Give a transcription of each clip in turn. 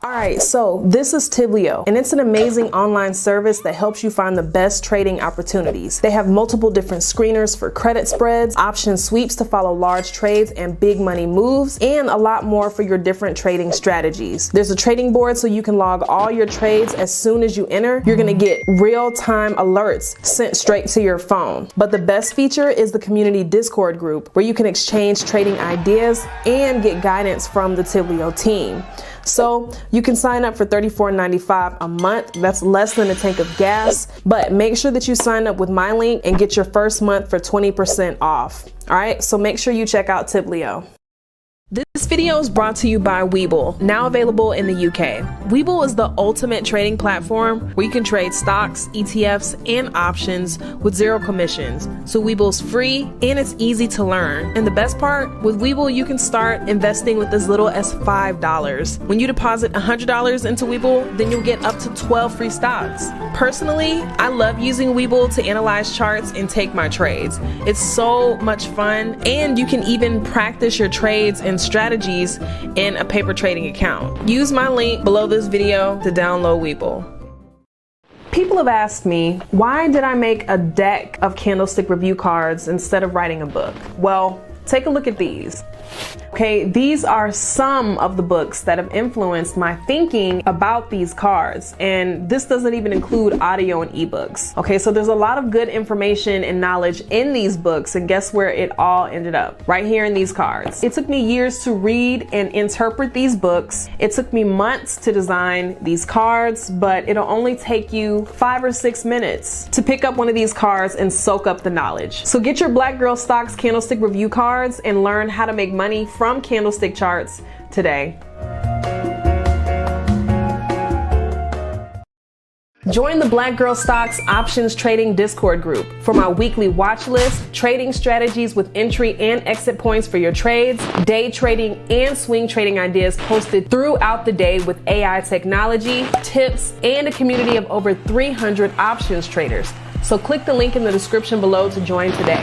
Alright, so this is Tiblio, and it's an amazing online service that helps you find the best trading opportunities. They have multiple different screeners for credit spreads, option sweeps to follow large trades and big money moves, and a lot more for your different trading strategies. There's a trading board so you can log all your trades as soon as you enter. You're gonna get real-time alerts sent straight to your phone. But the best feature is the community Discord group, where you can exchange trading ideas and get guidance from the Tiblio team. So you can sign up for $34.95 a month. That's less than a tank of gas, but make sure that you sign up with my link and get your first month for 20% off. All right, so make sure you check out Tiblio. This video is brought to you by Webull, now available in the UK. Webull is the ultimate trading platform where you can trade stocks, ETFs, and options with zero commissions. So Webull's free and it's easy to learn. And the best part, with Webull you can start investing with as little as $5. When you deposit $100 into Webull, then you'll get up to 12 free stocks. Personally, I love using Webull to analyze charts and take my trades. It's so much fun, and you can even practice your trades and strategies in a paper trading account. Use my link below this video to download Webull. People have asked me, why did I make a deck of candlestick review cards instead of writing a book? Well, take a look at these. Okay, these are some of the books that have influenced my thinking about these cards, and this doesn't even include audio and ebooks. Okay, so there's a lot of good information and knowledge in these books, and guess where it all ended up? Right here in these cards. It took me years to read and interpret these books. It took me months to design these cards, but it'll only take you 5 or 6 minutes to pick up one of these cards and soak up the knowledge. So get your Black Girl Stocks candlestick review cards and learn how to make money from candlestick charts today. Join the Black Girl Stocks Options Trading Discord group for my weekly watch list, trading strategies with entry and exit points for your trades, day trading and swing trading ideas posted throughout the day with AI technology, tips, and a community of over 300 options traders. So click the link in the description below to join today.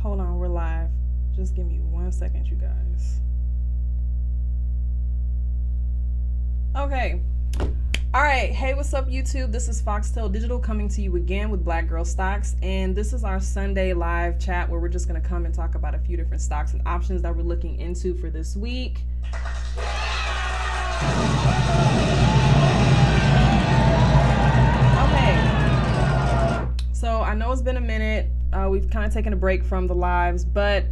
Hold on, we're live. Just give me 1 second, you guys. Okay. All right. Hey, what's up, YouTube? This is Foxtel Digital coming to you again with Black Girl Stocks. And this is our Sunday live chat where we're just going to come and talk about a few different stocks and options that we're looking into for this week. Okay. So I know it's been a minute. We've kind of taken a break from the lives, but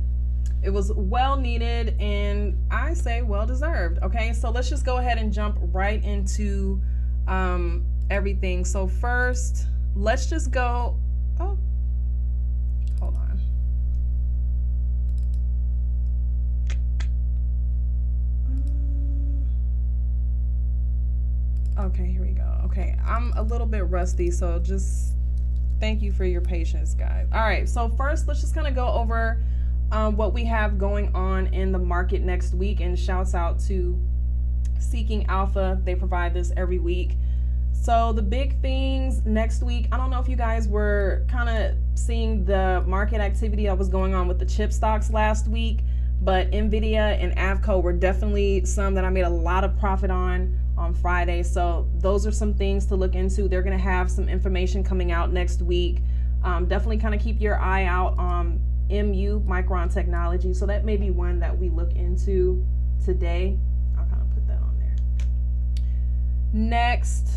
it was well needed and I say well deserved. Okay, so let's just go ahead and jump right into everything. So first, let's just go. Oh, hold on. Okay, here we go. Okay, I'm a little bit rusty, so just thank you for your patience, guys. All right, so first, let's just kind of go over what we have going on in the market next week, and shouts out to Seeking Alpha. They provide this every week. So the big things next week, I don't know if you guys were kind of seeing the market activity that was going on with the chip stocks last week, but Nvidia and AVGO were definitely some that I made a lot of profit on Friday. So those are some things to look into. They're going to have some information coming out next week. Definitely kind of keep your eye out on MU, Micron Technology. So that may be one that we look into today. I'll kind of put that on there. Next,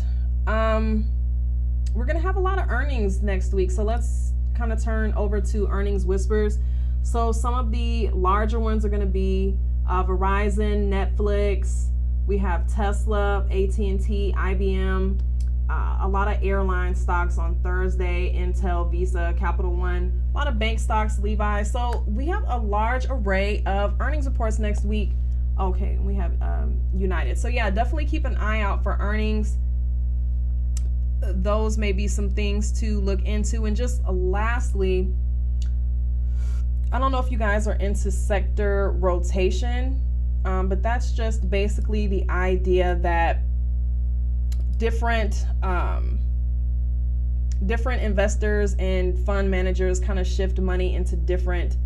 we're going to have a lot of earnings next week. So let's kind of turn over to earnings whispers. So some of the larger ones are going to be Verizon, Netflix. We have Tesla, AT&T, IBM, a lot of airline stocks on Thursday, Intel, Visa, Capital One, a lot of bank stocks, Levi. So we have a large array of earnings reports next week. Okay, we have United. So yeah, definitely keep an eye out for earnings. those may be some things to look into. And just lastly, I don't know if you guys are into sector rotation, but that's just basically the idea that different investors and fund managers kind of shift money into different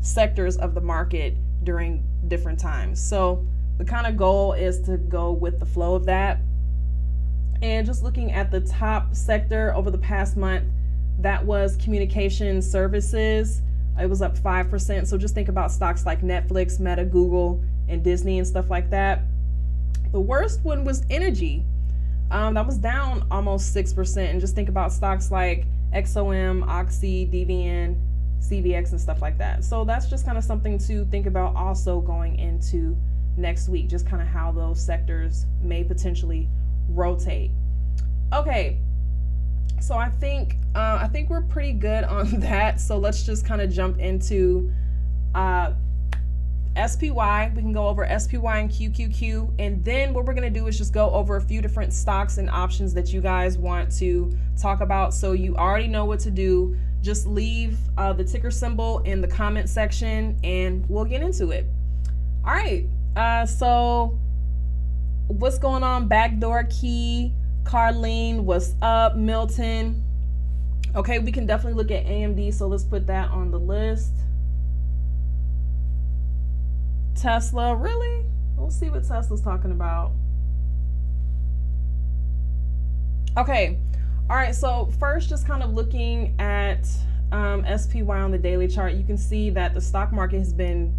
sectors of the market during different times. So the kind of goal is to go with the flow of that. And just looking at the top sector over the past month, that was communication services. It was up 5%. So just think about stocks like Netflix, Meta, Google, and Disney and stuff like that. The worst one was energy. That was down almost 6%. And just think about stocks like XOM, Oxy, DVN, CVX, and stuff like that. So that's just kind of something to think about also going into next week, just kind of how those sectors may potentially rotate. Okay, so I think we're pretty good on that. So let's just kind of jump into SPY. We can go over SPY and QQQ, and then what we're going to do is just go over a few different stocks and options that you guys want to talk about. So you already know what to do. Just leave the ticker symbol in the comment section and we'll get into it. All right, so what's going on? Backdoor Key, Carlene, what's up? Milton. Okay, we can definitely look at AMD, so let's put that on the list. Tesla, really? We'll see what Tesla's talking about. Okay, all right, so first just kind of looking at SPY on the daily chart, you can see that the stock market has been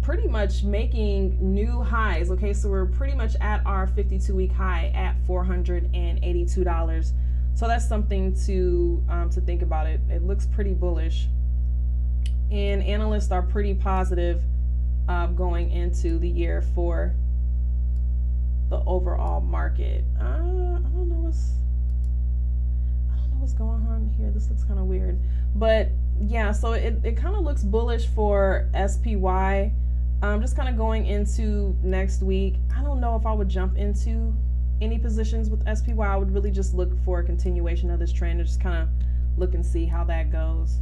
pretty much making new highs. Okay, so we're pretty much at our 52-week high at $482. So that's something to think about. It looks pretty bullish, and analysts are pretty positive going into the year for the overall market. I don't know what's going on here. This looks kind of weird, but yeah, so it kind of looks bullish for SPY. Just kind of going into next week, I don't know if I would jump into any positions with SPY. I would really just look for a continuation of this trend and just kind of look and see how that goes.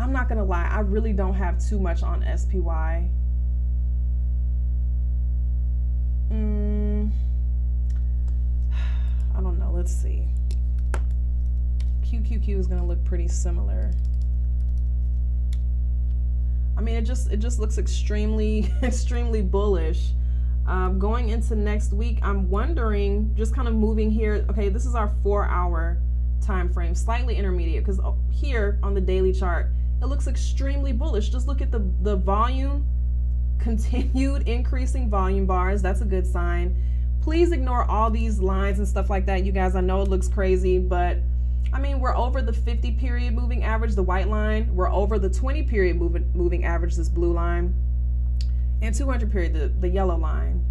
I'm not gonna lie, I really don't have too much on SPY. I don't know, let's see. QQQ is gonna look pretty similar. I mean, it just looks extremely bullish. Going into next week, I'm wondering, just kind of moving here. Okay, this is our 4-hour time frame, slightly intermediate, because here on the daily chart, it looks extremely bullish. Just look at the volume, continued increasing volume bars. That's a good sign. Please ignore all these lines and stuff like that. You guys, I know it looks crazy, but I mean, we're over the 50 period moving average, the white line. We're over the 20 period moving average, this blue line, and 200 period, the yellow line.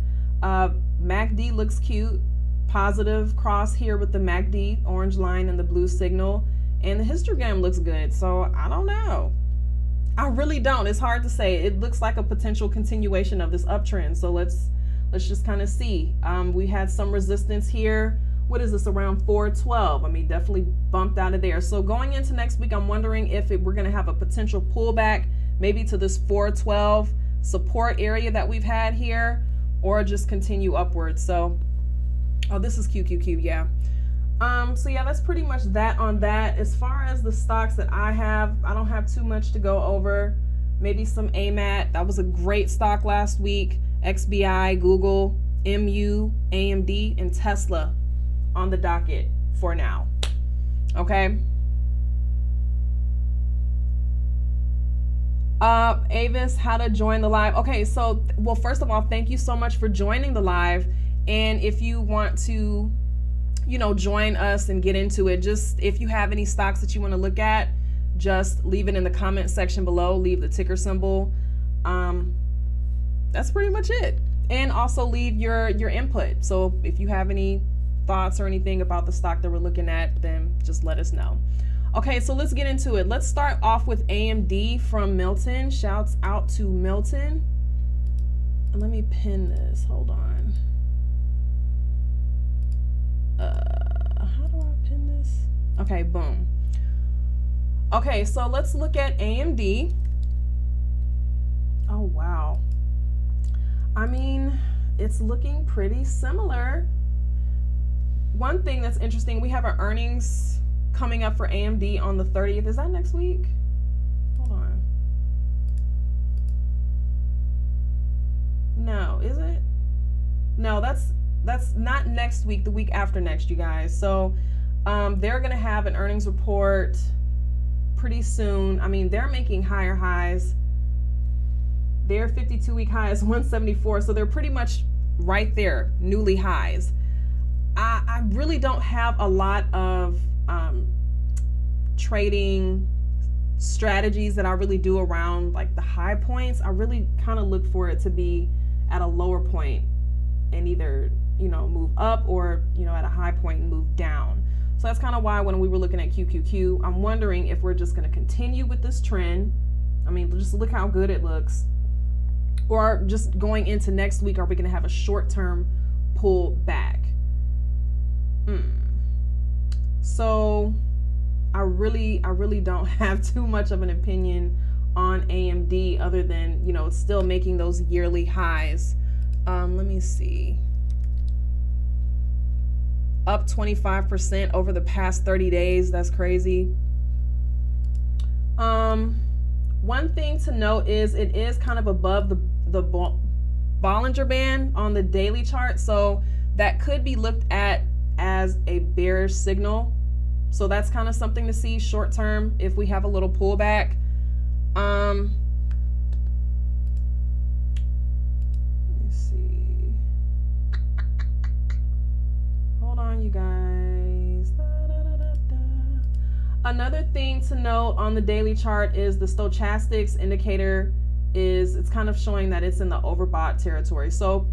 MACD looks cute. Positive cross here with the MACD, orange line and the blue signal. And the histogram looks good. So I don't know. I really don't. It's hard to say. It looks like a potential continuation of this uptrend. So let's just kind of see. We had some resistance here. What is this, around 412? I mean, definitely bumped out of there. So going into next week, I'm wondering if we're going to have a potential pullback, maybe to this 412 support area that we've had here, or just continue upwards. So, oh, this is QQQ, yeah. So yeah, that's pretty much that on that. As far as the stocks that I don't have too much to go over. Maybe some AMAT. That was a great stock last week. XBI, Google, MU, AMD, and Tesla on the docket for now. Okay. Avis, how to join the live. Okay, so, well, first of all, thank you so much for joining the live. And if you want to, join us and get into it, just if you have any stocks that you want to look at, just leave it in the comment section below. Leave the ticker symbol. That's pretty much it. And also leave your input. So if you have any thoughts or anything about the stock that we're looking at, then just let us know. Okay, so let's get into it. Let's start off with AMD from Milton. Shouts out to Milton. And let me pin this. Hold on. How do I pin this? Okay, boom. Okay, so let's look at AMD. Oh, wow. I mean, it's looking pretty similar. One thing that's interesting, we have our earnings coming up for AMD on the 30th. Is that next week? Hold on. No, is it? No, that's not next week, the week after next, you guys. So they're gonna have an earnings report pretty soon. I mean, they're making higher highs. Their 52-week high is 174, so they're pretty much right there, newly highs. I really don't have a lot of trading strategies that I really do around like the high points. I really kind of look for it to be at a lower point and either, you know, move up or, you know, at a high point and move down. So that's kind of why when we were looking at QQQ, I'm wondering if we're just going to continue with this trend. I mean, just look how good it looks. Or just going into next week, are we going to have a short-term pull back? So I really don't have too much of an opinion on AMD other than, you know, it's still making those yearly highs. Let me see. Up 25% over the past 30 days. That's crazy. One thing to note is it is kind of above the Bollinger Band on the daily chart. So that could be looked at as a bearish signal. So that's kind of something to see short term if we have a little pullback. Let me see. Hold on, you guys. Another thing to note on the daily chart is the stochastics indicator it's kind of showing that it's in the overbought territory. So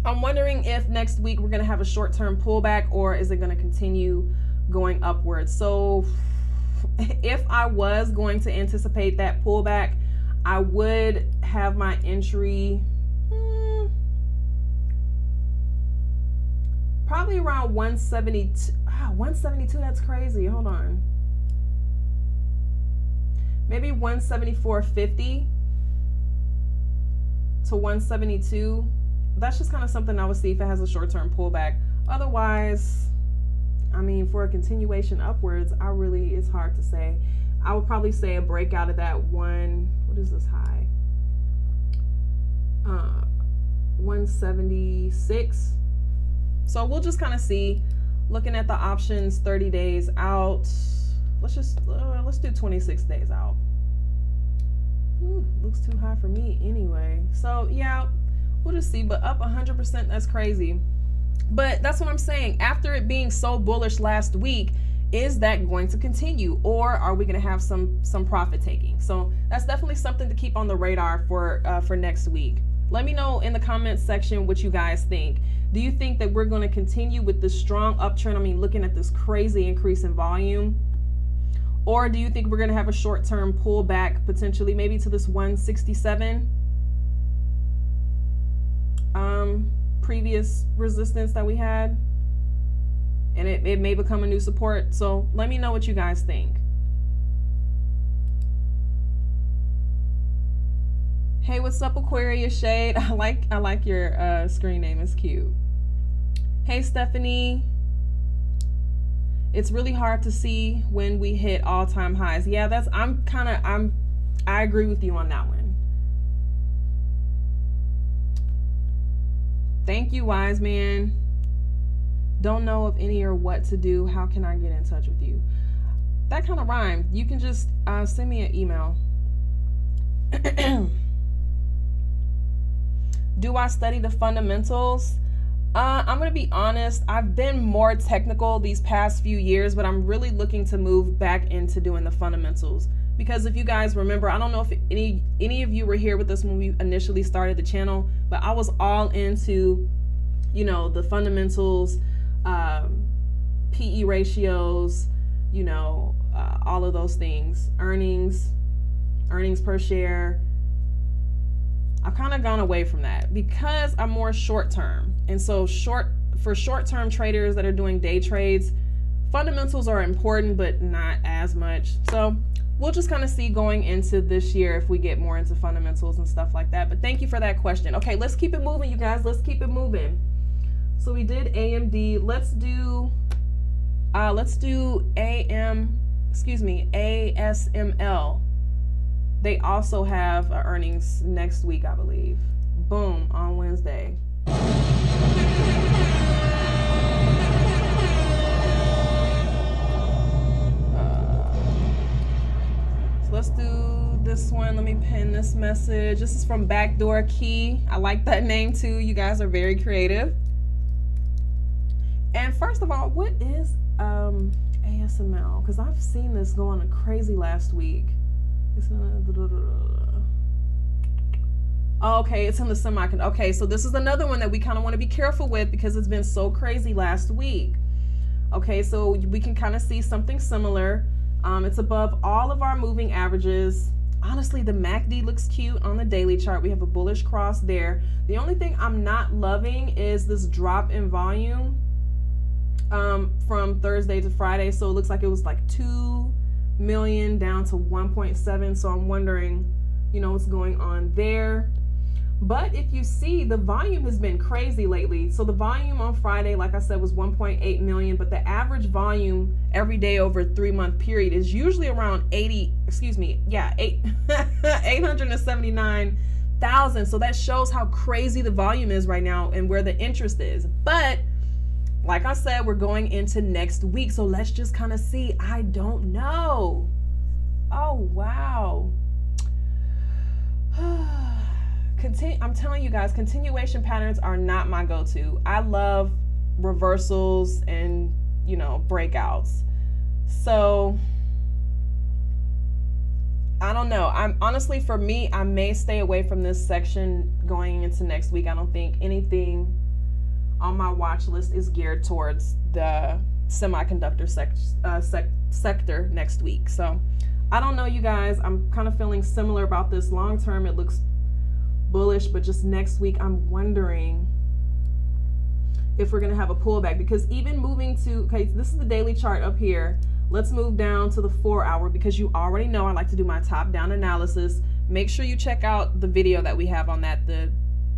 I'm wondering if next week we're going to have a short-term pullback or is it going to continue going upwards. So if I was going to anticipate that pullback, I would have my entry probably around 172. 172, that's crazy. Hold on. Maybe 174.50 to 172. That's just kind of something I would see if it has a short-term pullback. Otherwise, I mean, for a continuation upwards, it's hard to say. I would probably say a breakout of that what is this high? 176. So we'll just kind of see, looking at the options 30 days out. Let's do 26 days out. Ooh, looks too high for me anyway. So yeah, we'll just see, but up 100%, that's crazy. But that's what I'm saying. After it being so bullish last week, is that going to continue, or are we going to have some profit taking? So that's definitely something to keep on the radar for next week. Let me know in the comments section what you guys think. Do you think that we're going to continue with this strong uptrend? I mean, looking at this crazy increase in volume. Or do you think we're going to have a short-term pullback, potentially maybe to this 167 previous resistance that we had, and it may become a new support? So let me know what you guys think. Hey, what's up, Aquarius Shade? I like your screen name. It's cute. Hey, Stephanie. It's really hard to see when we hit all-time highs. Yeah, I agree with you on that one. Thank you, wise man. Don't know of any or what to do. How can I get in touch with you? That kind of rhymed. You can just send me an email. Do I study the fundamentals? I'm going to be honest, I've been more technical these past few years, but I'm really looking to move back into doing the fundamentals. Because if you guys remember, I don't know if any of you were here with us when we initially started the channel, but I was all into, you know, the fundamentals, PE ratios, you know, all of those things, earnings per share. I've kind of gone away from that because I'm more short term. And so short for short-term traders that are doing day trades, fundamentals are important, but not as much. So we'll just kind of see going into this year if we get more into fundamentals and stuff like that. But thank you for that question. Okay, let's keep it moving, you guys. Let's keep it moving. So we did AMD. Let's do ASML. They also have earnings next week, I believe. Boom, on Wednesday. Let's do this one. Let me pin this message. This is from Backdoor Key. I like that name too. You guys are very creative. And first of all, what is ASML? Because I've seen this going crazy last week. Oh, okay, it's in the semiconductor. Okay, so this is another one that we kind of want to be careful with because it's been so crazy last week. Okay, so we can kind of see something similar. It's above all of our moving averages. Honestly, the MACD looks cute on the daily chart. We have a bullish cross there. The only thing I'm not loving is this drop in volume from Thursday to Friday. So it looks like it was like 2 million down to 1.7. So I'm wondering, you know, what's going on there. But if you see, the volume has been crazy lately. So the volume on Friday, like I said, was 1.8 million, but the average volume every day over a 3-month period is usually around 879,000. So that shows how crazy the volume is right now and where the interest is. But like I said, we're going into next week. So let's just kind of see. I don't know. Oh, wow. I'm telling you guys, continuation patterns are not my go-to. I love reversals and, you know, breakouts. So I don't know. I'm honestly, for me, I may stay away from this section going into next week. I don't think anything on my watch list is geared towards the semiconductor sector next week. So I don't know, you guys. I'm kind of feeling similar about this. Long term, it looks bullish, but just next week, I'm wondering if we're going to have a pullback, because even moving to, okay, this is the daily chart up here. Let's move down to the 4-hour, because you already know I like to do my top-down analysis. Make sure you check out the video that we have on that, the,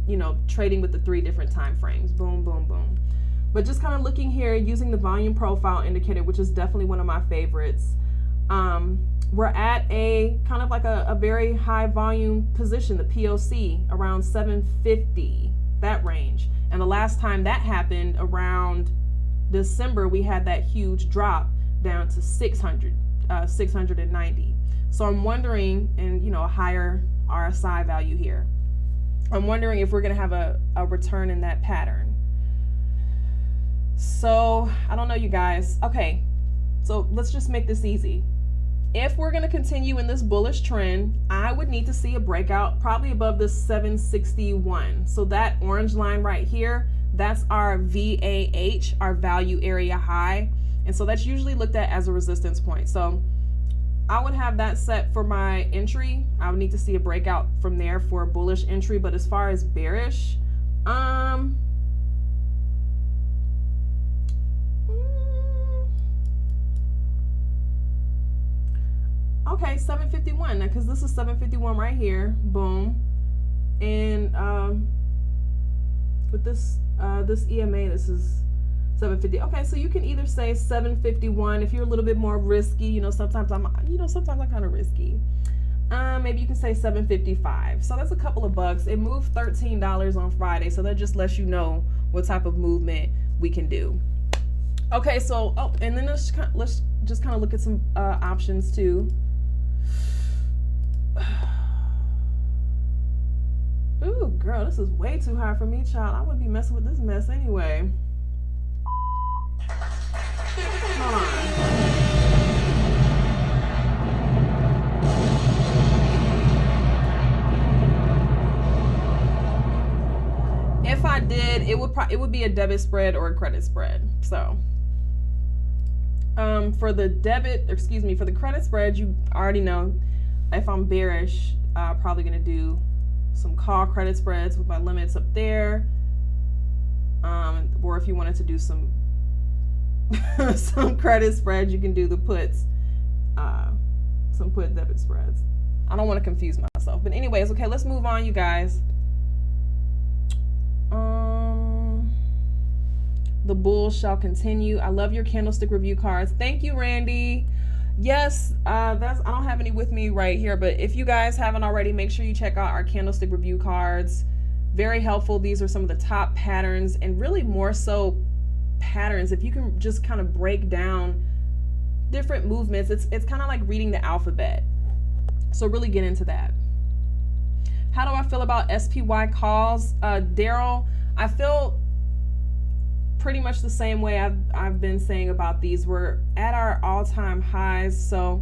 you know, trading with the 3 different time frames. Boom, boom, boom. But just kind of looking here, using the volume profile indicator, which is definitely one of my favorites. We're at a kind of like a very high volume position, the POC, around 750, that range. And the last time that happened around December, we had that huge drop down to 690. So I'm wondering, and you know, a higher RSI value here. I'm wondering if we're gonna have a return in that pattern. So I don't know, you guys. Okay, so let's just make this easy. If we're going to continue in this bullish trend, I would need to see a breakout probably above this 761. So that orange line right here, that's our VAH, our value area high. And so that's usually looked at as a resistance point. So I would have that set for my entry. I would need to see a breakout from there for a bullish entry. But as far as bearish, okay, 751, because this is 751 right here, boom. And with this this EMA, this is 750. Okay, so you can either say 751 if you're a little bit more risky. You know, sometimes I'm kind of risky. Maybe you can say 755. So that's a couple of bucks. It moved $13 on Friday, so that just lets you know what type of movement we can do. Okay, so and then let's just kind of look at some options too. Ooh, girl, this is way too high for me, child. I wouldn't be messing with this mess anyway. Hold on. If I did, it would be a debit spread or a credit spread. So for the credit spread, you already know if I'm bearish, probably gonna do some call credit spreads with my limits up there. Or if you wanted to do some some credit spreads, you can do the puts, some put debit spreads. I don't want to confuse myself, but anyways, okay, let's move on, you guys. The bull shall continue. I love your candlestick review cards. Thank you, Randy. Yes, I don't have any with me right here, but if you guys haven't already, make sure you check out our candlestick review cards. Very helpful. These are some of the top patterns, and really more so patterns. If you can just kind of break down different movements, it's kind of like reading the alphabet. So really get into that. How do I feel about SPY calls? Daryl, I feel pretty much the same way I've been saying about these. We're at our all-time highs, so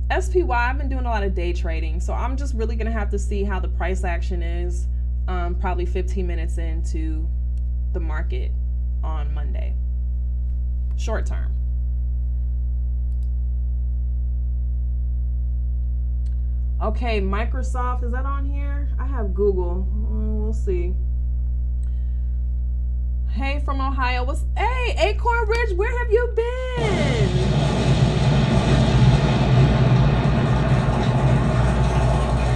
SPY, I've been doing a lot of day trading, so I'm just really gonna have to see how the price action is probably 15 minutes into the market on Monday, short term. Okay, Microsoft, is that on here? I have Google. We'll see. Hey, from Ohio. Hey, Acorn Ridge, where have you been?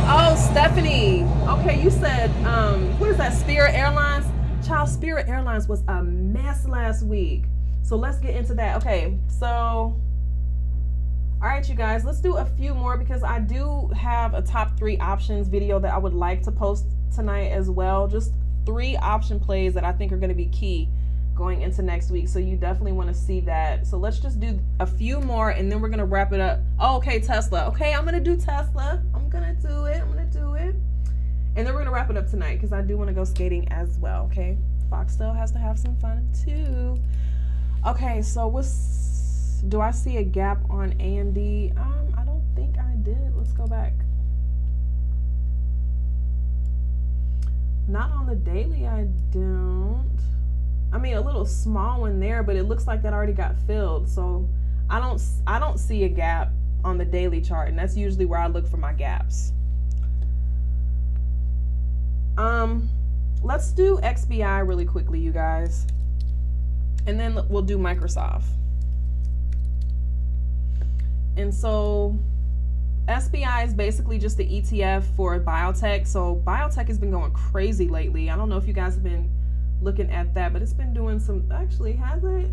Oh, Stephanie. Okay, you said, what is that, Spirit Airlines? Child, Spirit Airlines was a mess last week. So let's get into that. Okay, so... all right, you guys, let's do a few more because I do have a top 3 options video that I would like to post tonight as well. Just 3 option plays that I think are going to be key going into next week. So you definitely want to see that. So let's just do a few more and then we're going to wrap it up. Oh, okay, Tesla. Okay, I'm going to do Tesla. I'm going to do it. And then we're going to wrap it up tonight because I do want to go skating as well. Okay, Foxtel has to have some fun too. Okay, so do I see a gap on AMD? I don't think I did. Let's go back. Not on the daily, I don't. I mean, a little small one there, but it looks like that already got filled. So I don't see a gap on the daily chart, and that's usually where I look for my gaps. Let's do XBI really quickly, you guys. And then we'll do Microsoft. And so SBI is basically just the ETF for biotech. So biotech has been going crazy lately. I don't know if you guys have been looking at that, but it's been doing some, actually, has it?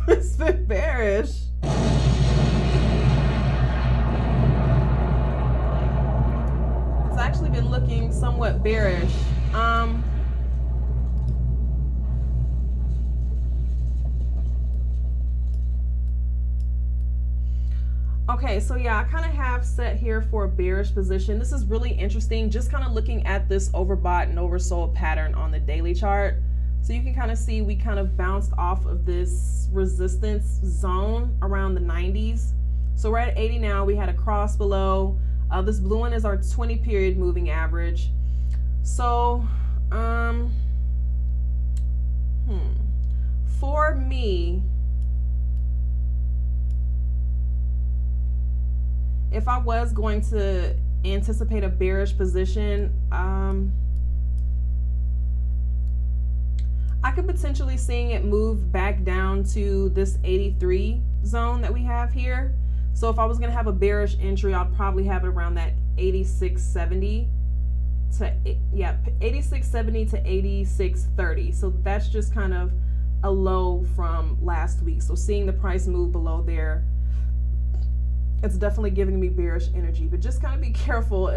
It's been bearish. It's actually been looking somewhat bearish. Okay, so yeah, I kind of have set here for a bearish position. This is really interesting, just kind of looking at this overbought and oversold pattern on the daily chart. So you can kind of see we kind of bounced off of this resistance zone around the 90s. So we're at 80 now. We had a cross below. This blue one is our 20 period moving average. So for me, if I was going to anticipate a bearish position, I could potentially seeing it move back down to this 83 zone that we have here. So if I was gonna have a bearish entry, I'd probably have it around that 86.70 to 86.70 to 86.30. So that's just kind of a low from last week. So seeing the price move below there, it's definitely giving me bearish energy, but just kind of be careful.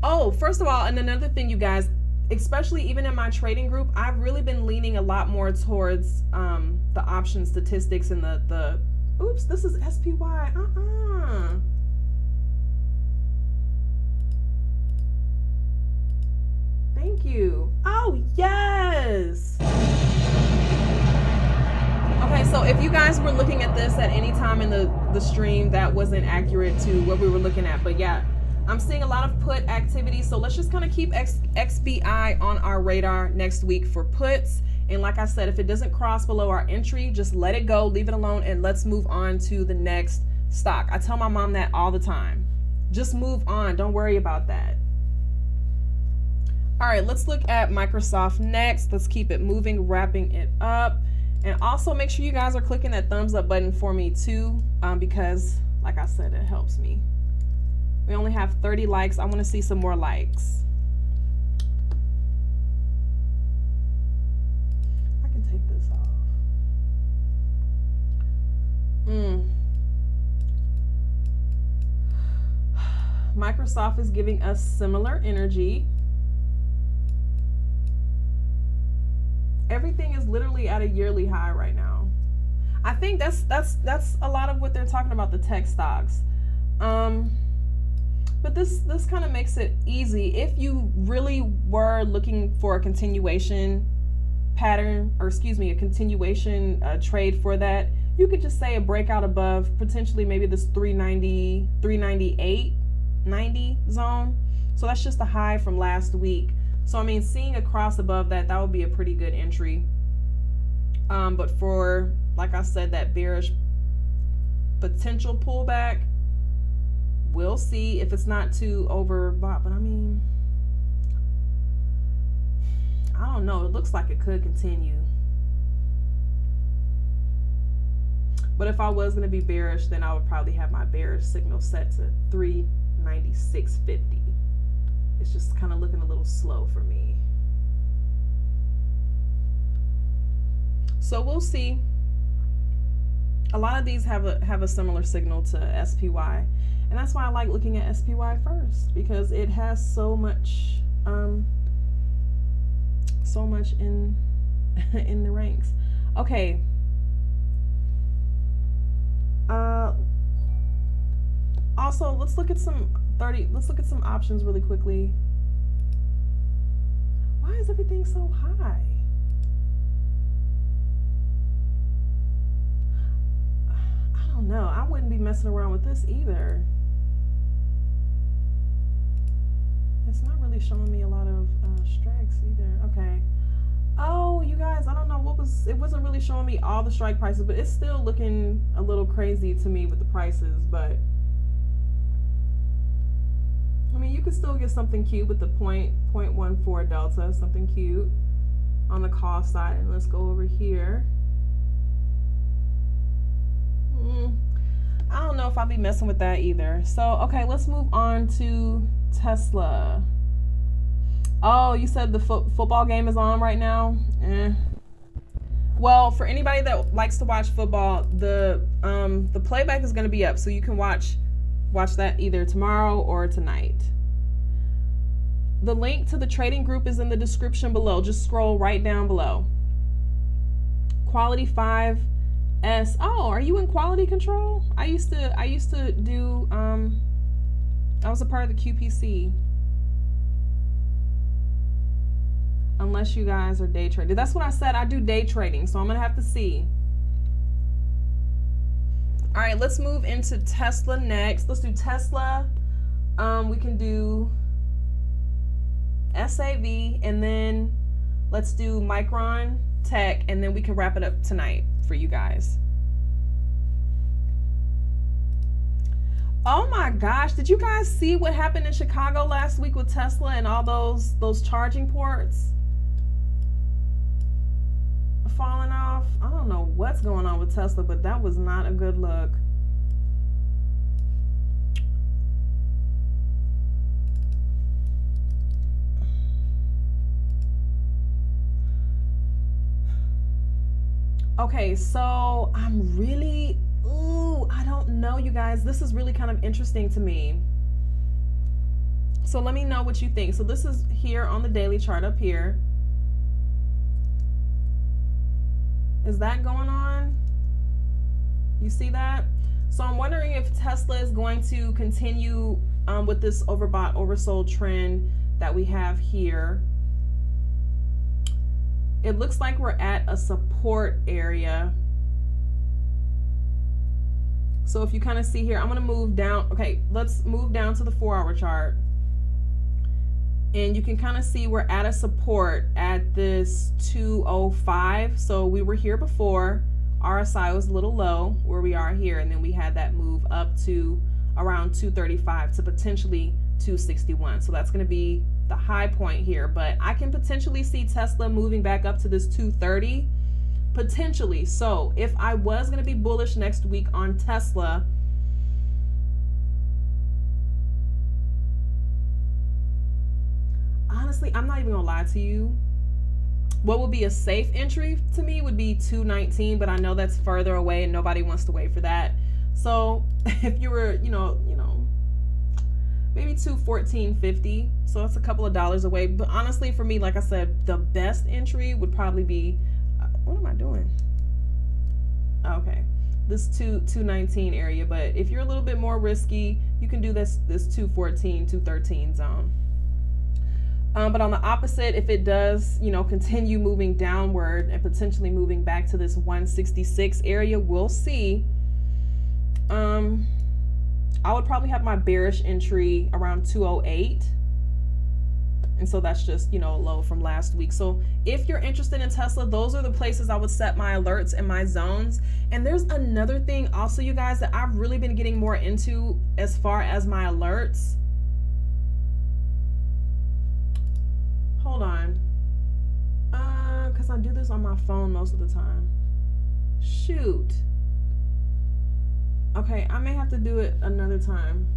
Oh, first of all, and another thing, you guys, especially even in my trading group, I've really been leaning a lot more towards the option statistics and the oops, this is SPY. Thank you. Oh, yes. Okay, so if you guys were looking at this at any time in the stream, that wasn't accurate to what we were looking at. But yeah, I'm seeing a lot of put activity. So let's just kind of keep XBI on our radar next week for puts. And like I said, if it doesn't cross below our entry, just let it go, leave it alone, and let's move on to the next stock. I tell my mom that all the time. Just move on. Don't worry about that. All right, let's look at Microsoft next. Let's keep it moving, wrapping it up. And also make sure you guys are clicking that thumbs up button for me too, because like I said, it helps me. We only have 30 likes. I want to see some more likes. I can take this off. Microsoft is giving us similar energy. Everything is literally at a yearly high right now. I think that's a lot of what they're talking about, the tech stocks. But this kind of makes it easy. If you really were looking for a continuation pattern, or excuse me, a continuation trade for that, you could just say a breakout above potentially maybe this 390, 398, 90 zone. So that's just a high from last week. So I mean, seeing a cross above that, that would be a pretty good entry. But for, like I said, that bearish potential pullback, we'll see if it's not too overbought. But I mean, I don't know. It looks like it could continue. But if I was going to be bearish, then I would probably have my bearish signal set to 396.50. It's just kind of looking a little slow for me. So we'll see. A lot of these have a similar signal to SPY. And that's why I like looking at SPY first, because it has so much in in the ranks. Okay. Also, let's look at some options really quickly. Why is everything so high? I don't know. I wouldn't be messing around with this either. It's not really showing me a lot of strikes either. Okay. Oh, you guys, I don't know it wasn't really showing me all the strike prices, but it's still looking a little crazy to me with the prices. But I mean, you could still get something cute with the 0.14 delta, something cute on the cost side. And let's go over here. I don't know if I'll be messing with that either. So, okay, let's move on to Tesla. Oh, you said the football game is on right now? Well, for anybody that likes to watch football, the playback is going to be up, so you can watch that either tomorrow or tonight. The link to the trading group is in the description below. Just scroll right down below. Quality 5S. Oh, are you in quality control? I used to do I was a part of the QPC. Unless you guys are day trading. That's what I said. I do day trading, so I'm gonna have to see. All right, let's move into Tesla next. Let's do Tesla. We can do SAV, and then let's do Micron Tech, and then we can wrap it up tonight for you guys. Oh my gosh, did you guys see what happened in Chicago last week with Tesla and all those charging ports falling off? I don't know what's going on with Tesla, but that was not a good look. Okay, so I'm really, I don't know, you guys. This is really kind of interesting to me. So let me know what you think. So this is here on the daily chart up here. Is that going on? You see that? So I'm wondering if Tesla is going to continue with this overbought, oversold trend that we have here. It looks like we're at a support area. So if you kind of see here, I'm going to move down. Okay, let's move down to the 4-hour chart. And you can kind of see we're at a support at this 205. So we were here before. RSI was a little low where we are here. And then we had that move up to around 235 to potentially 261. So that's going to be the high point here, but I can potentially see Tesla moving back up to this 230 potentially. So if I was going to be bullish next week on Tesla, honestly, I'm not even gonna lie to you, what would be a safe entry to me would be 219, but I know that's further away and nobody wants to wait for that. So if you were, you know, maybe 214.50, so it's a couple of dollars away. But honestly, for me, like I said, the best entry would probably be, what am I doing? Okay, this 219 area. But if you're a little bit more risky, you can do this 214, 213 zone. But on the opposite, if it does, you know, continue moving downward and potentially moving back to this 166 area, we'll see. I would probably have my bearish entry around 208. And so that's just, you know, low from last week. So if you're interested in Tesla, those are the places I would set my alerts and my zones. And there's another thing also, you guys, that I've really been getting more into as far as my alerts. Hold on, because I do this on my phone most of the time. Shoot. Okay, I may have to do it another time.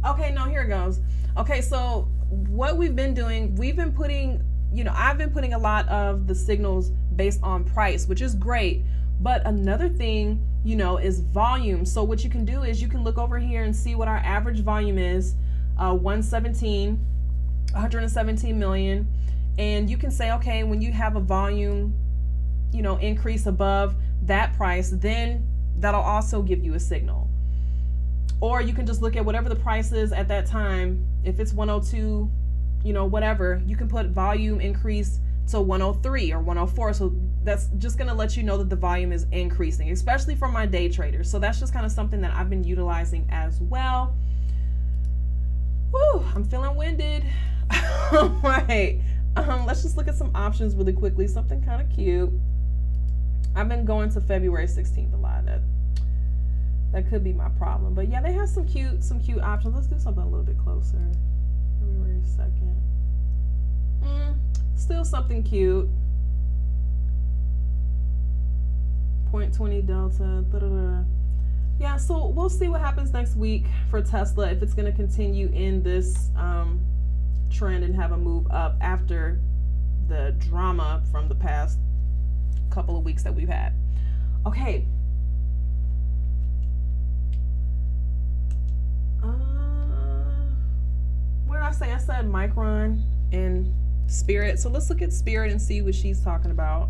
Okay, no, here it goes. Okay, so what we've been doing, we've been putting, you know, I've been putting a lot of the signals based on price, which is great. But another thing, you know, is volume. So what you can do is you can look over here and see what our average volume is, 117 million. And you can say, okay, when you have a volume, you know, increase above that price, then that'll also give you a signal. Or you can just look at whatever the price is at that time. If it's 102, you know, whatever, you can put volume increase to 103 or 104. So that's just going to let you know that the volume is increasing, especially for my day traders. So that's just kind of something that I've been utilizing as well. Woo, I'm feeling winded. All right. Let's just look at some options really quickly. Something kind of cute. I've been going to February 16th a lot. That could be my problem. But yeah, they have some cute options. Let's do something a little bit closer. February 2nd. Still something cute. 0.20 delta. Yeah, so we'll see what happens next week for Tesla, if it's going to continue in this trend and have a move up after the drama from the past couple of weeks that we've had. Okay. What did I say? I said Micron and Spirit. So let's look at Spirit and see what she's talking about.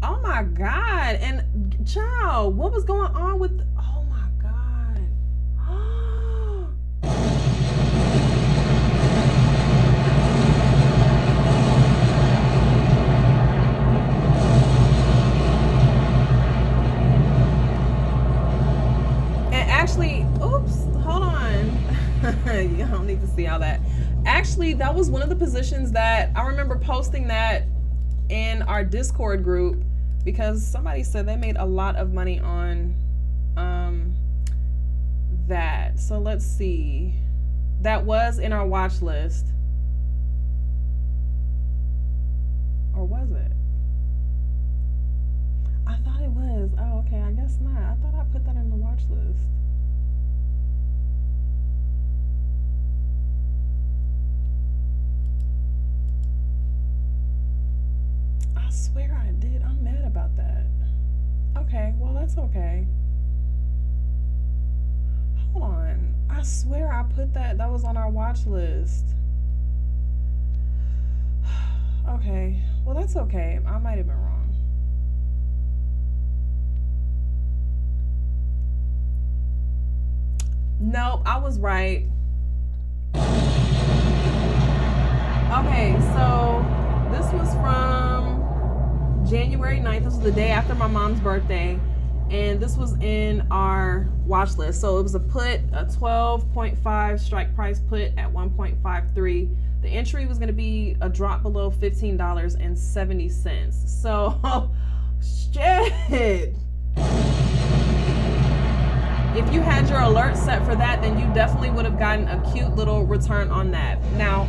Oh my God. And child, what was going on with, oh my God. And actually, oops, hold on. You don't need to see all that. Actually, that was one of the positions that I remember posting that in our Discord group, because somebody said they made a lot of money on that. So let's see. That was in our watch list. Or was it? I thought it was. Oh, okay. I guess not. I thought I put that in the watch list. I swear I did. I'm mad about that. Okay, well, that's okay. Hold on. I swear I put that was on our watch list. Okay, well, that's okay. I might have been wrong. Nope, I was right. Okay, so this was from January 9th. This was the day after my mom's birthday, and this was in our watch list. So it was a put, a 12.5 strike price put at 1.53 The entry was going to be a drop below $15.70. So, shit. If you had your alert set for that, then you definitely would have gotten a cute little return on that. Now,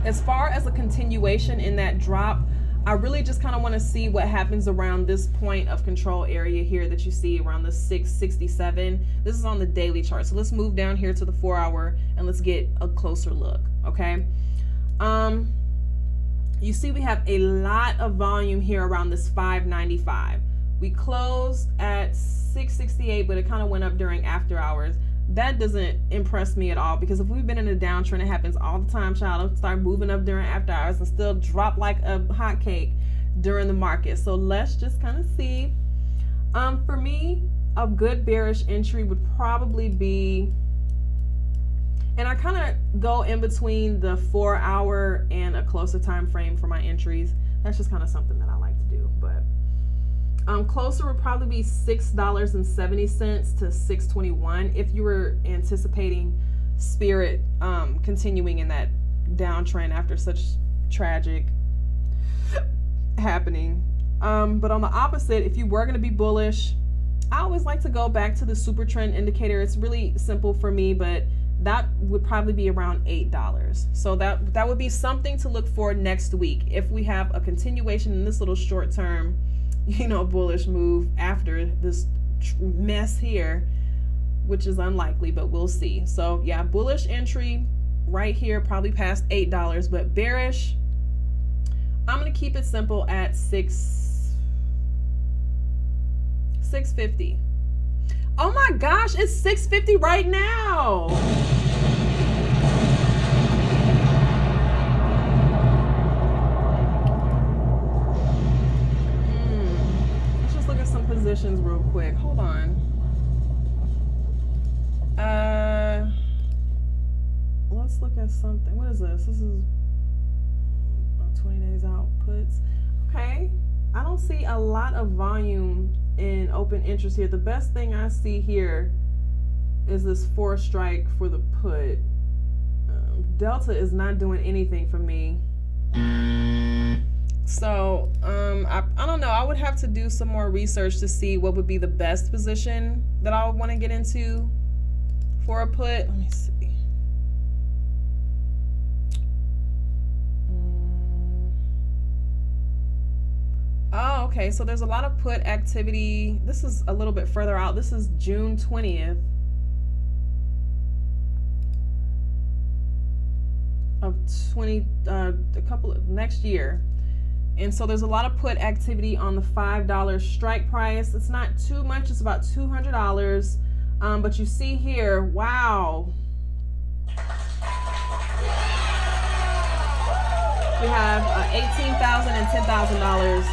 as far as a continuation in that drop, I really just kind of want to see what happens around this point of control area here that you see around the 667. This is on the daily chart. So let's move down here to the 4-hour and let's get a closer look, okay? You see we have a lot of volume here around this 595. We closed at 668, but it kind of went up during after hours. That doesn't impress me at all, because if we've been in a downtrend, it happens all the time, child. It'll start moving up during after hours and still drop like a hot cake during the market. So let's just kind of see. For me, a good bearish entry would probably be, and I kind of go in between the 4-hour and a closer time frame for my entries. That's just kind of something that I like to do, but closer would probably be $6.70 to $6.21 if you were anticipating Spirit continuing in that downtrend after such tragic happening. But on the opposite, if you were going to be bullish, I always like to go back to the super trend indicator. It's really simple for me, but that would probably be around $8. So that would be something to look for next week if we have a continuation in this little short term, you know, bullish move after this mess here, which is unlikely, but we'll see. So yeah, bullish entry right here, probably past $8, but bearish, I'm gonna keep it simple at 650. Oh my gosh, it's 650 right now. Positions real quick. Hold on. Let's look at something. What is this? This is about 20 days out puts. Okay. I don't see a lot of volume in open interest here. The best thing I see here is this 4 strike for the put. Delta is not doing anything for me. So I don't know. I would have to do some more research to see what would be the best position that I would want to get into for a put. Let me see. Oh, okay. So there's a lot of put activity. This is a little bit further out. This is June 20th of next year. And so there's a lot of put activity on the $5 strike price. It's not too much, it's about $200. But you see here, wow. We have $18,000 and $10,000.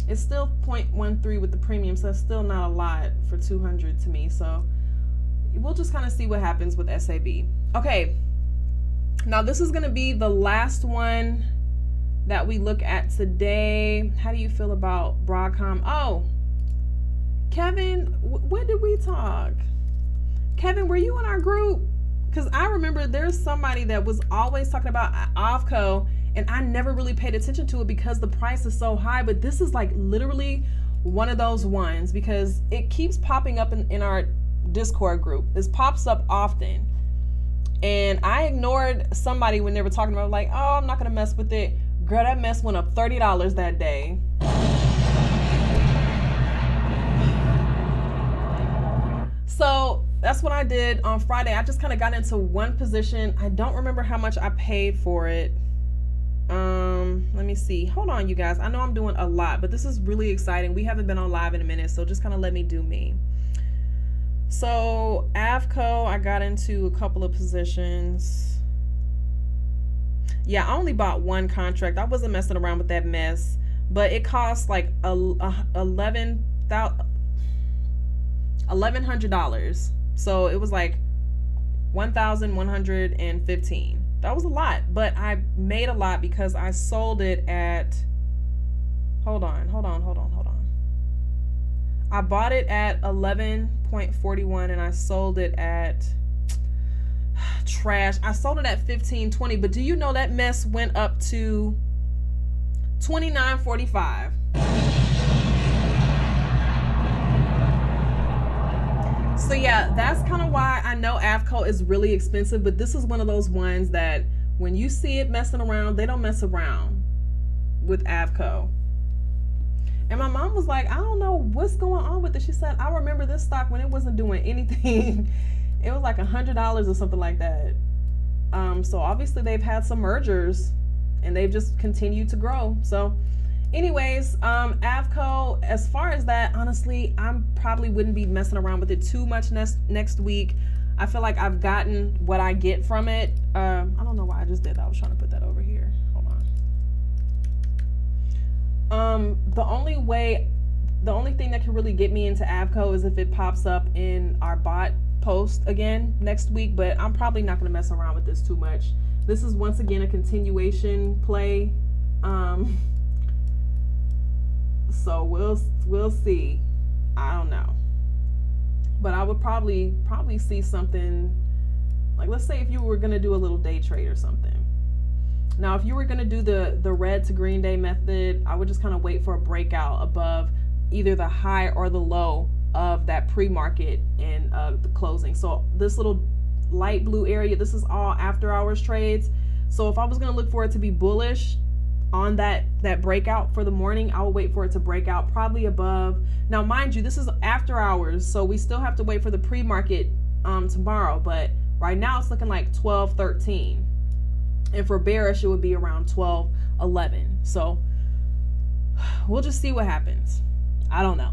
It's still 0.13 with the premium, so that's still not a lot for 200 to me. So we'll just kind of see what happens with SAB. Okay, now this is gonna be the last one that we look at today. How do you feel about Broadcom? Oh, Kevin, when did we talk? Kevin, were you in our group? Because I remember there's somebody that was always talking about AVGO, and I never really paid attention to it because the price is so high. But this is like literally one of those ones, because it keeps popping up in our Discord group. This pops up often. And I ignored somebody when they were talking about, like, oh, I'm not gonna mess with it. Girl, that mess went up $30 that day. So that's what I did on Friday. I just kind of got into one position. I don't remember how much I paid for it. Let me see. Hold on, you guys. I know I'm doing a lot, but this is really exciting. We haven't been on live in a minute, so just kind of let me do me. So AVGO, I got into a couple of positions. Yeah, I only bought one contract. I wasn't messing around with that mess, but it cost like $1,100. So it was like $1,115. That was a lot, but I made a lot because I sold it at, hold on. I bought it at 11.41 and I sold it at Trash. I sold it at $15.20, but do you know that mess went up to $29.45? So yeah, that's kind of why I know AVGO is really expensive, but this is one of those ones that when you see it messing around, they don't mess around with AVGO. And my mom was like, I don't know what's going on with it. She said, I remember this stock when it wasn't doing anything. It was like $100 or something like that. So obviously they've had some mergers and they've just continued to grow. So anyways, AVGO, as far as that, honestly, I probably wouldn't be messing around with it too much next week. I feel like I've gotten what I get from it. I don't know why I just did that. I was trying to put that over here. Hold on. The only thing that can really get me into AVGO is if it pops up in our bot post again next week, but I'm probably not going to mess around with this too much. This is once again a continuation play. So we'll see. I don't know. But I would probably see something like, let's say if you were going to do a little day trade or something. Now, if you were going to do the red to green day method, I would just kind of wait for a breakout above either the high or the low of that pre-market and the closing. So this little light blue area, this is all after hours trades. So if I was going to look for it to be bullish on that breakout for the morning, I will wait for it to break out probably above. Now, mind you, this is after hours, so we still have to wait for the pre-market tomorrow, but right now it's looking like 12.13, and for bearish it would be around 12.11. So we'll just see what happens. I don't know.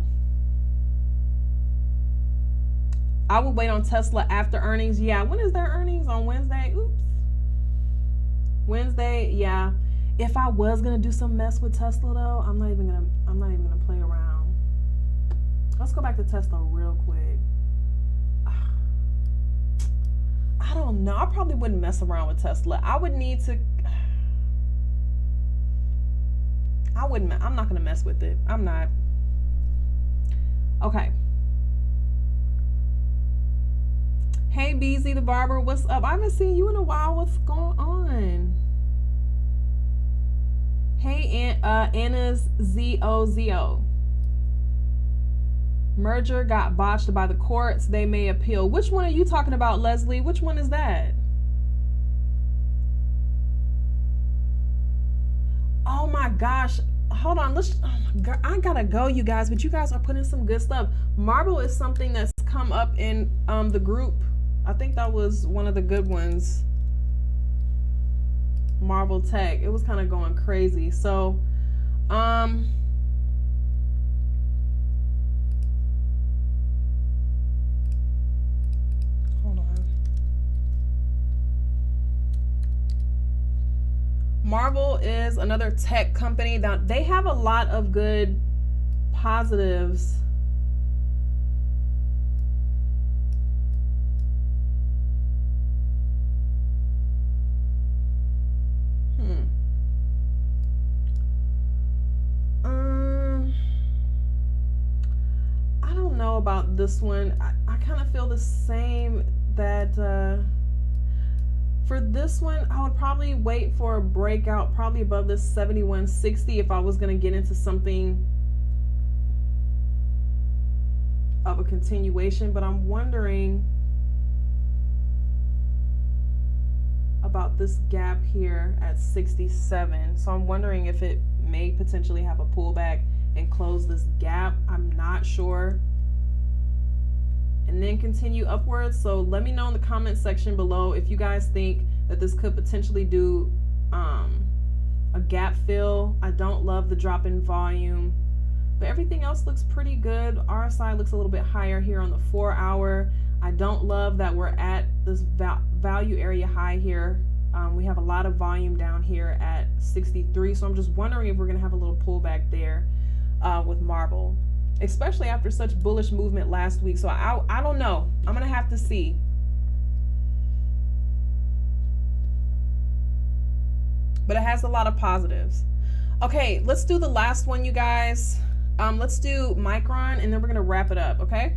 I would wait on Tesla after earnings. Yeah, when is their earnings? On Wednesday? Oops. Wednesday, yeah. If I was gonna do some mess with Tesla though, I'm not even gonna play around. Let's go back to Tesla real quick. I don't know. I probably wouldn't mess around with Tesla. I would need to. I'm not gonna mess with it. I'm not. Okay. Hey, BZ the barber, what's up? I haven't seen you in a while. What's going on? Hey, Anna's ZOZO. Merger got botched by the courts. They may appeal. Which one are you talking about, Leslie? Which one is that? Oh my gosh. Hold on. I gotta go, you guys, but you guys are putting some good stuff. Marble is something that's come up in the group. I think that was one of the good ones. Marble Tech. It was kind of going crazy. So, hold on. Marble is another tech company that they have a lot of good positives. I don't know about this one. I kind of feel the same that for this one, I would probably wait for a breakout probably above this 71.60 if I was going to get into something of a continuation, but I'm wondering about this gap here at 67. So I'm wondering if it may potentially have a pullback and close this gap. I'm not sure. And then continue upwards. So let me know in the comment section below if you guys think that this could potentially do a gap fill. I don't love the drop in volume, but everything else looks pretty good. RSI looks a little bit higher here on the 4 hour. I don't love that we're at this value area high here. We have a lot of volume down here at 63. So I'm just wondering if we're going to have a little pullback there with Marble, especially after such bullish movement last week. So I don't know. I'm going to have to see. But it has a lot of positives. Okay, let's do the last one, you guys. Let's do Micron, and then we're going to wrap it up, okay?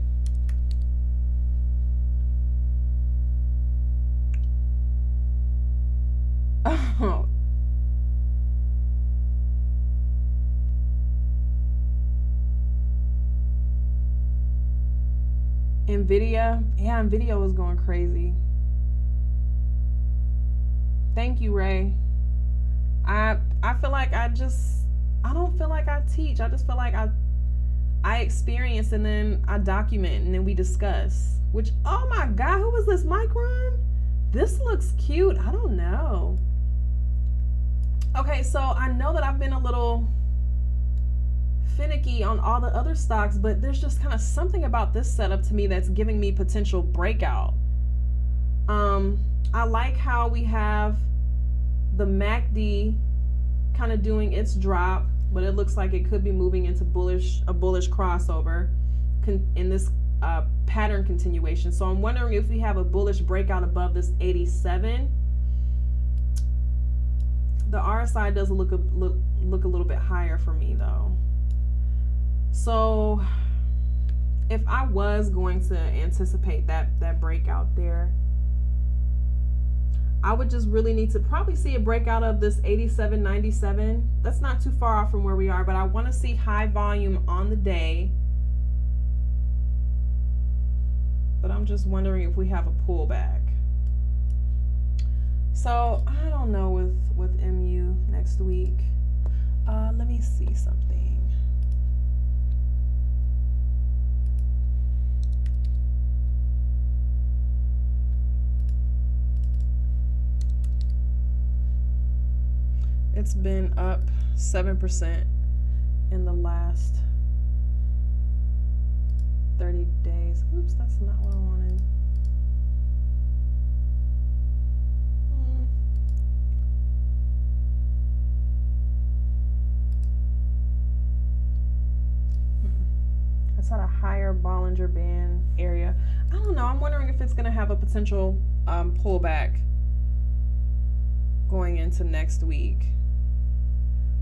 Nvidia, yeah, Nvidia was going crazy. Thank you, Ray. I feel like I don't feel like I teach. I just feel like I experience and then I document and then we discuss. Which, oh my God, who is this, Micron? This looks cute. I don't know. Okay, so I know that I've been a little finicky on all the other stocks, but there's just kind of something about this setup to me that's giving me potential breakout. I like how we have the MACD kind of doing its drop, but it looks like it could be moving into a bullish crossover in this pattern continuation. So I'm wondering if we have a bullish breakout above this 87. The RSI does look a little bit higher for me though. So if I was going to anticipate that breakout there, I would just really need to probably see a breakout of this 87.97. That's not too far off from where we are, but I want to see high volume on the day. But I'm just wondering if we have a pullback. So I don't know with MU next week. Let me see something. It's been up 7% in the last 30 days. Oops, that's not what I wanted. It's at a higher Bollinger Band area. I don't know. I'm wondering if it's going to have a potential pullback going into next week.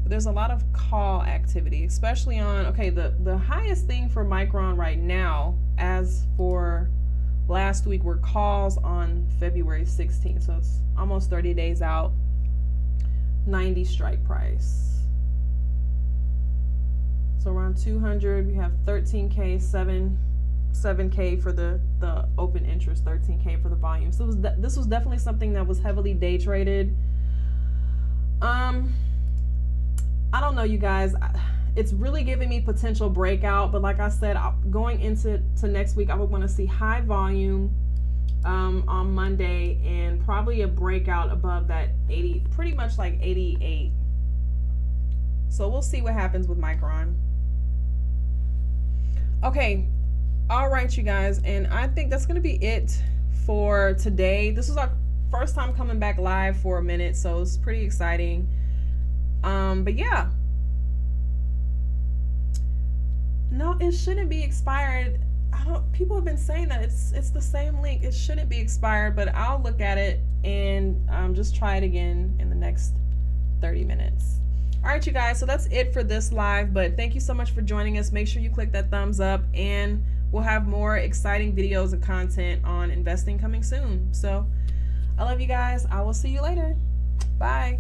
But there's a lot of call activity, especially on, okay, the highest thing for Micron right now, as for last week, were calls on February 16th. So it's almost 30 days out. 90 strike price. So around 200, we have 13K, 7K for the open interest, 13K for the volume. So this was definitely something that was heavily day traded. I don't know, you guys. It's really giving me potential breakout, but like I said, going into next week, I would want to see high volume on Monday and probably a breakout above that 80, pretty much like 88. So we'll see what happens with Micron. Okay, all right, you guys, and I think that's going to be it for today. This is our first time coming back live for a minute, so it's pretty exciting. But yeah, no, it shouldn't be expired. People have been saying that it's the same link. It shouldn't be expired, but I'll look at it and just try it again in the next 30 minutes. All right, you guys, so that's it for this live, but thank you so much for joining us. Make sure you click that thumbs up, and we'll have more exciting videos and content on investing coming soon. So I love you guys. I will see you later. Bye.